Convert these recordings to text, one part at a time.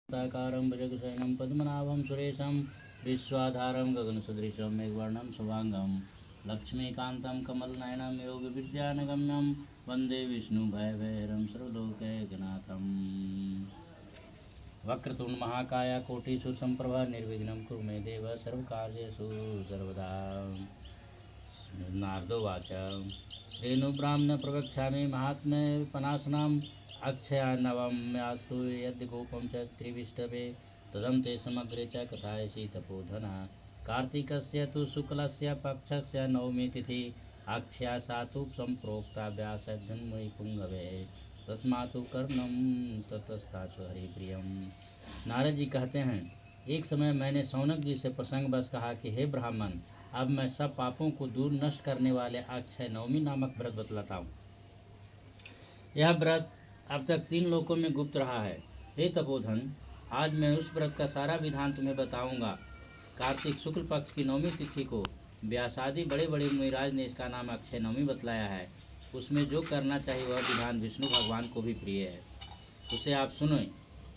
ताकारं भुजगशयनं पद्मनाभं सुरेशं विश्वाधारं गगनसदृशं मेघवर्णं शुभांगं लक्ष्मीकान्तं कमलनयनं योगविद्यानगम्यं वन्दे विष्णुभयभैरं सर्वलोकैकनाथम्। वक्रतुण्ड महाकाय कोटिसुसम्प्रभा निर्विघ्नं कुरु मे देव सर्वकार्येषु सर्वदा। नारदोवाच रेणुब्राह्मण प्रवक्ष्यामि महात्म्यपनाशनम् अक्षयान्नवम्यास्तु यद्यगोपं च त्रिविष्टवे तदं ते समग्रे च कथायसि तपोधनः। कार्तिकस्य तु शुक्लस्य पक्षस्य नवमी तिथि अक्षया सा तु सम्प्रोक्ता व्यासजन्मपुङ्गवे तस्मात् कर्णं ततस्ताच हरिप्रियम्। नारद जी कहते हैं, एक समय मैंने शौनक जी से प्रसंगवश कहा कि हे ब्राह्मण, अब मैं सब पापों को दूर नष्ट करने वाले अक्षय नवमी नामक व्रत बतलाता हूँ। यह व्रत अब तक 3 लोकों में गुप्त रहा है। हे तपोधन, आज मैं उस व्रत का सारा विधान तुम्हें बताऊंगा। कार्तिक शुक्ल पक्ष की नवमी तिथि को व्यासादि बड़े बड़े मुनिराज ने इसका नाम अक्षय नवमी बतलाया है। उसमें जो करना चाहिए वह विधान विष्णु भगवान को भी प्रिय है, उसे आप सुनो।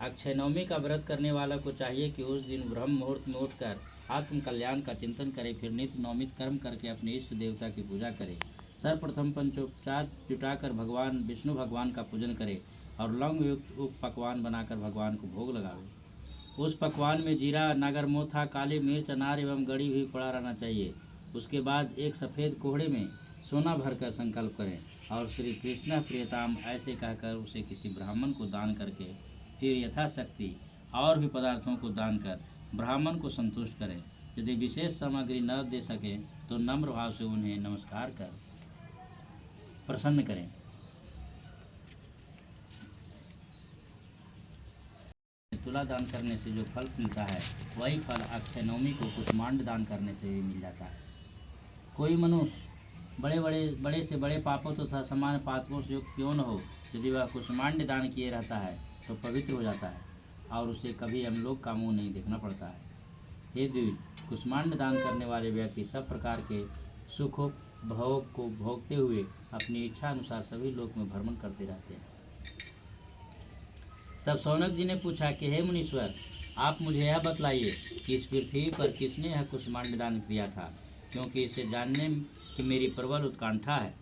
अक्षय नवमी का व्रत करने वाला को चाहिए कि उस दिन ब्रह्म मुहूर्त में उठकर आत्म कल्याण का चिंतन करे, फिर नित्य नौमित कर्म करके अपने इष्ट देवता की पूजा करे। सर्वप्रथम पंचोपचार जुटाकर भगवान विष्णु भगवान का पूजन करे और लौंग युक्त पकवान बनाकर भगवान को भोग लगावे। उस पकवान में जीरा, नागरमोथा, काली मिर्च, अनार एवं गड़ी भी पड़ा रहना चाहिए। उसके बाद एक सफ़ेद कोहड़े में सोना भरकर संकल्प करें और श्री कृष्ण प्रियताम ऐसे कहकर उसे किसी ब्राह्मण को दान करके फिर यथाशक्ति और भी पदार्थों को दान कर ब्राह्मण को संतुष्ट करें। यदि विशेष सामग्री न दे सके तो नम्र भाव से उन्हें नमस्कार कर प्रसन्न करें। तुला दान करने से जो फल मिलता है वही फल अक्षय नवमी को कुष्मांड दान करने से भी मिल जाता है। कोई मनुष्य बड़े से बड़े पापों तथा समान पापों से युक्त क्यों न हो, यदि वह कुष्मांड दान किए रहता है तो पवित्र हो जाता है और उसे कभी यमलोक का मुँह नहीं देखना पड़ता है। हे द्विज, कुष्मांड दान करने वाले व्यक्ति सब प्रकार के सुख भोग को भोगते हुए अपनी इच्छा अनुसार सभी लोक में भ्रमण करते रहते हैं। तब शौनक जी ने पूछा कि हे मुनीश्वर, आप मुझे यह बतलाइए कि इस पृथ्वी पर किसने यह कुष्मांड दान किया था, क्योंकि इसे जानने की मेरी प्रबल उत्कंठा है।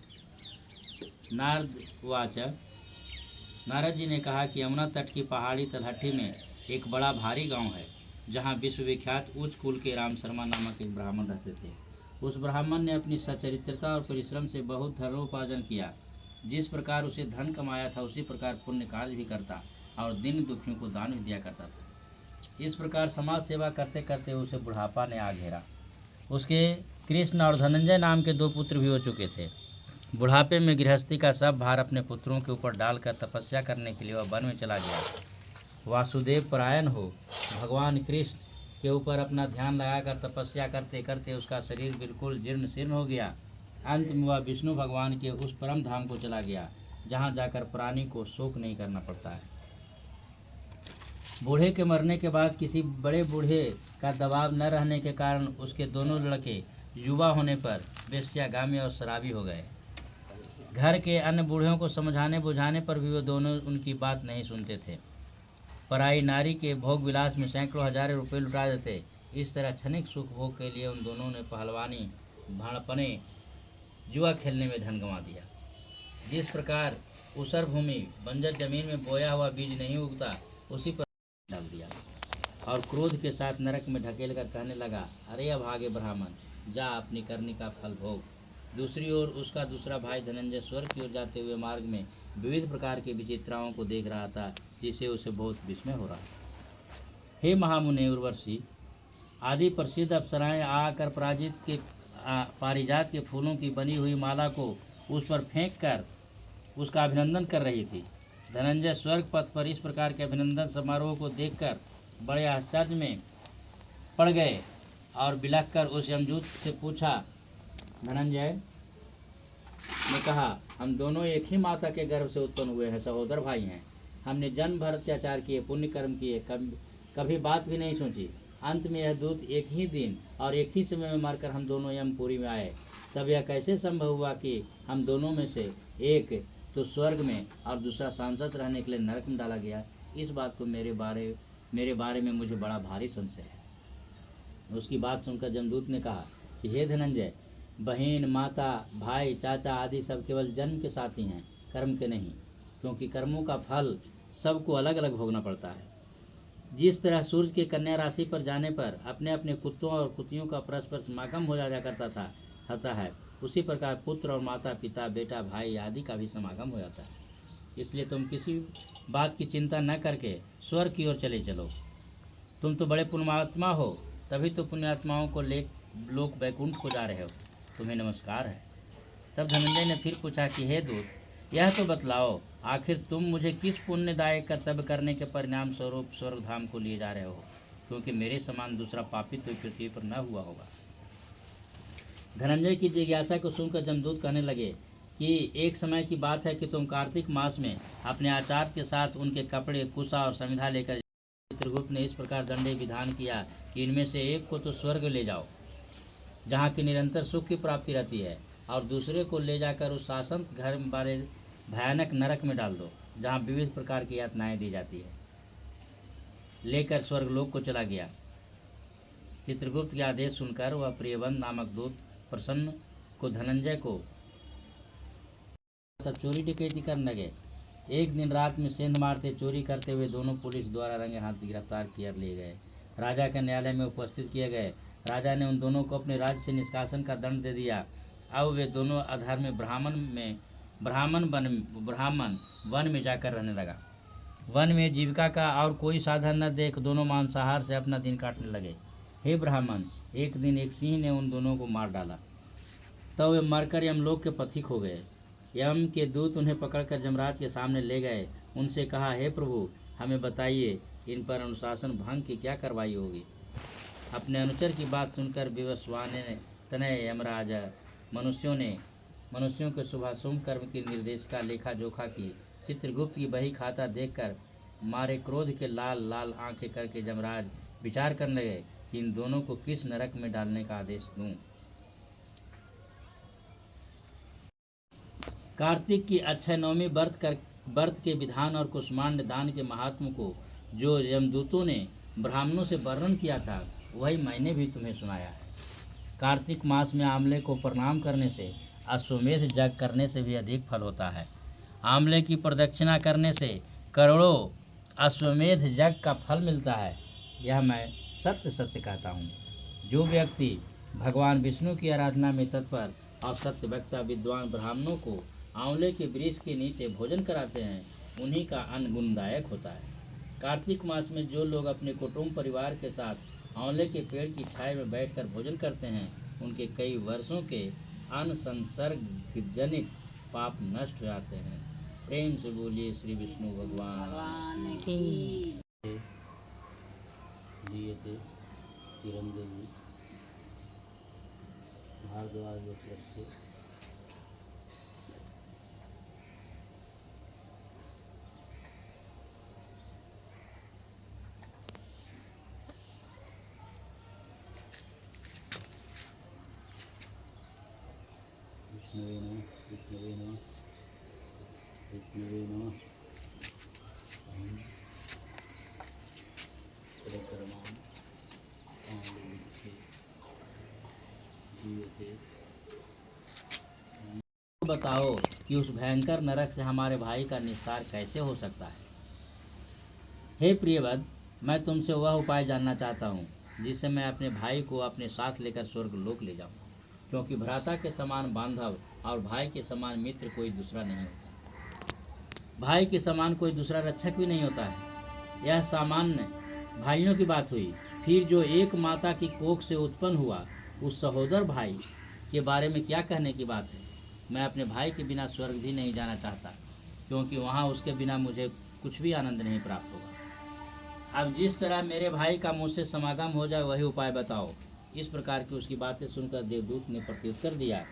नारद जी ने कहा कि यमुना तट की पहाड़ी तलहटी में एक बड़ा भारी गांव है, जहां विश्वविख्यात उच्च कुल के राम शर्मा नामक एक ब्राह्मण रहते थे। उस ब्राह्मण ने अपनी सचरित्रता और परिश्रम से बहुत धनोपार्जन किया। जिस प्रकार उसे धन कमाया था उसी प्रकार पुण्य कार्य भी करता और दीन दुखियों को दान भी दिया करता था। इस प्रकार समाज सेवा करते करते उसे बुढ़ापा ने आ घेरा। उसके कृष्ण और धनंजय नाम के 2 पुत्र भी हो चुके थे। बुढ़ापे में गृहस्थी का सब भार अपने पुत्रों के ऊपर डालकर तपस्या करने के लिए वह वन में चला गया। वासुदेव परायण हो भगवान कृष्ण के ऊपर अपना ध्यान लगाकर तपस्या करते करते उसका शरीर बिल्कुल जीर्ण शीर्ण हो गया। अंत में वह विष्णु भगवान के उस परम धाम को चला गया जहाँ जाकर प्राणी को शोक नहीं करना पड़ता है। बूढ़े के मरने के बाद किसी बड़े बूढ़े का दबाव न रहने के कारण उसके दोनों लड़के युवा होने पर वेश्यागामी और शराबी हो गए। घर के अन्य बूढ़ों को समझाने बुझाने पर भी वो दोनों उनकी बात नहीं सुनते थे। पराई नारी के भोग विलास में सैकड़ों हजारों रुपये लुटा देते। इस तरह क्षणिक सुख भोग के लिए उन दोनों ने पहलवानी, भाड़पने, जुआ खेलने में धन गंवा दिया। जिस प्रकार ऊसर भूमि बंजर जमीन में बोया हुआ बीज नहीं उगता, उसी पर डाल दिया और क्रोध के साथ नरक में ढकेल कर कहने लगा, अरे अभागे ब्राह्मण, जा अपनी करनी का फल भोग। दूसरी ओर उसका दूसरा भाई धनंजय स्वर्ग की ओर जाते हुए मार्ग में विविध प्रकार की विचित्राओं को देख रहा था, जिससे उसे बहुत विस्मय हो रहा था। हे महामुनि उर्वशी, आदि प्रसिद्ध अप्सराएं आकर पारिजात के फूलों की बनी हुई माला को उस पर फेंक कर उसका अभिनंदन कर रही थी। धनंजय स्वर्ग पथ पर इस प्रकार के अभिनंदन समारोह को देखकर बड़े आश्चर्य में पड़ गए और बिलख कर उस यमदूत से पूछा। धनंजय ने कहा, हम दोनों एक ही माता के गर्भ से उत्पन्न हुए हैं, सहोदर भाई हैं। हमने जन्म भर अत्याचार किए, पुण्य कर्म किए, कभी बात भी नहीं सोची। अंत में यह दूत एक ही दिन और एक ही समय में मरकर हम दोनों यमपुरी में आए। तब यह कैसे संभव हुआ कि हम दोनों में से एक तो स्वर्ग में और दूसरा सांसद रहने के लिए नरक में डाला गया? इस बात को मेरे बारे में मुझे बड़ा भारी संशय है। उसकी बात सुनकर जमदूत ने कहा कि हे धनंजय, बहन, माता, भाई, चाचा आदि सब केवल जन्म के साथी हैं, कर्म के नहीं, क्योंकि कर्मों का फल सबको अलग अलग भोगना पड़ता है। जिस तरह सूर्य के कन्या राशि पर जाने पर अपने अपने कुत्तों और कुतियों का परस्पर समागम हो जाया करता है, उसी प्रकार पुत्र और माता, पिता, बेटा, भाई आदि का भी समागम हो जाता है। इसलिए तुम किसी बात की चिंता न करके स्वर्ग की ओर चले चलो। तुम तो बड़े पुण्यात्मा हो, तभी तो पुण्यात्माओं को लोक वैकुंठ को जा रहे हो। तुम्हें नमस्कार है। तब धनंजय ने फिर पूछा कि हे दूत, यह तो बतलाओ, आखिर तुम मुझे किस पुण्यदायक कर्तव्य करने के परिणाम स्वरूप स्वर्ग धाम को लिए जा रहे हो, क्योंकि मेरे समान दूसरा पापी तो पृथ्वी पर न हुआ होगा। धनंजय की जिज्ञासा को सुनकर जमदूत कहने लगे कि एक समय की बात है कि तुम कार्तिक मास में अपने आचार्य के साथ उनके कपड़े, कुशा और समिधा लेकर चित्रगुप्त ने इस प्रकार दंडे विधान किया कि इनमें से एक को तो स्वर्ग ले जाओ, जहाँ की निरंतर सुख की प्राप्ति रहती है, और दूसरे को ले जाकर उस शासन घर वाले भयानक नरक में डाल दो, जहाँ विविध प्रकार की यातनाएं दी जाती है। लेकर स्वर्गलोक को चला गया। चित्रगुप्त के आदेश सुनकर वह प्रियवंत नामक दूत प्रसन्न को धनंजय को तब चोरी डकैती करने लगे। एक दिन रात में सेंध मारते चोरी करते हुए दोनों पुलिस द्वारा रंगे हाथ गिरफ्तार कर लिए गए। राजा के न्यायालय में उपस्थित किए गए। राजा ने उन दोनों को अपने राज्य से निष्कासन का दंड दे दिया। अब वे दोनों अधर्मी ब्राह्मण वन में जाकर रहने लगा। वन में जीविका का और कोई साधन न देख दोनों मांसाहार से अपना दिन काटने लगे। हे ब्राह्मण, एक दिन एक सिंह ने उन दोनों को मार डाला। तब वे मरकर यमलोक के पथिक हो गए। यम के दूत उन्हें पकड़कर जमराज के सामने ले गए। उनसे कहा, हे प्रभु, हमें बताइए, इन पर अनुशासन भंग की क्या कार्रवाई होगी। अपने अनुचर की बात सुनकर विवस्वान तनय यमराज मनुष्यों के शुभाशुभ कर्म की निर्देशिका लेखा जोखा की। चित्रगुप्त की बही खाता देखकर मारे क्रोध के लाल लाल आंखें करके जमराज विचार करने लगे कि इन दोनों को किस नरक में डालने का आदेश दूं। कार्तिक की अक्षय नवमी व्रत के विधान और कुष्मांड दान के महात्म को जो यमदूतों ने ब्राह्मणों से वर्णन किया था, वही मैंने भी तुम्हें सुनाया है। कार्तिक मास में आंवले को प्रणाम करने से अश्वमेध यज्ञ करने से भी अधिक फल होता है। आंवले की प्रदक्षिणा करने से करोड़ों अश्वमेध यज्ञ का फल मिलता है। यह मैं सत्य सत्य कहता हूँ। जो व्यक्ति भगवान विष्णु की आराधना में तत्पर और सत्य वक्ता विद्वान ब्राह्मणों को आंवले के वृक्ष के नीचे भोजन कराते हैं, उन्हीं का अन्न गुणदायक होता है। कार्तिक मास में जो लोग अपने कुटुंब परिवार के साथ आंवले के पेड़ की छाया में बैठकर भोजन करते हैं, उनके कई वर्षों के अन्न संसर्ग जनित पाप नष्ट हो जाते हैं। प्रेम से बोलिए श्री विष्णु भगवान की। भारद्वाज विष्णुवे नमः बताओ कि उस भयंकर नरक से हमारे भाई का निस्तार कैसे हो सकता है। हे प्रियवद, मैं तुमसे वह उपाय जानना चाहता हूँ जिससे मैं अपने भाई को अपने साथ लेकर स्वर्ग लोक ले जाऊँ, क्योंकि भ्राता के समान बांधव और भाई के समान मित्र कोई दूसरा नहीं होता। भाई के समान कोई दूसरा रक्षक भी नहीं होता है। यह सामान्य भाइयों की बात हुई। फिर जो एक माता की कोख से उत्पन्न हुआ, उस सहोदर भाई के बारे में क्या कहने की बात है। मैं अपने भाई के बिना स्वर्ग भी नहीं जाना चाहता, क्योंकि वहाँ उसके बिना मुझे कुछ भी आनंद नहीं प्राप्त होगा। अब जिस तरह मेरे भाई का मुझसे समागम हो जाए, वही उपाय बताओ। इस प्रकार की उसकी बातें सुनकर देवदूत ने प्रत्युत्तर दिया,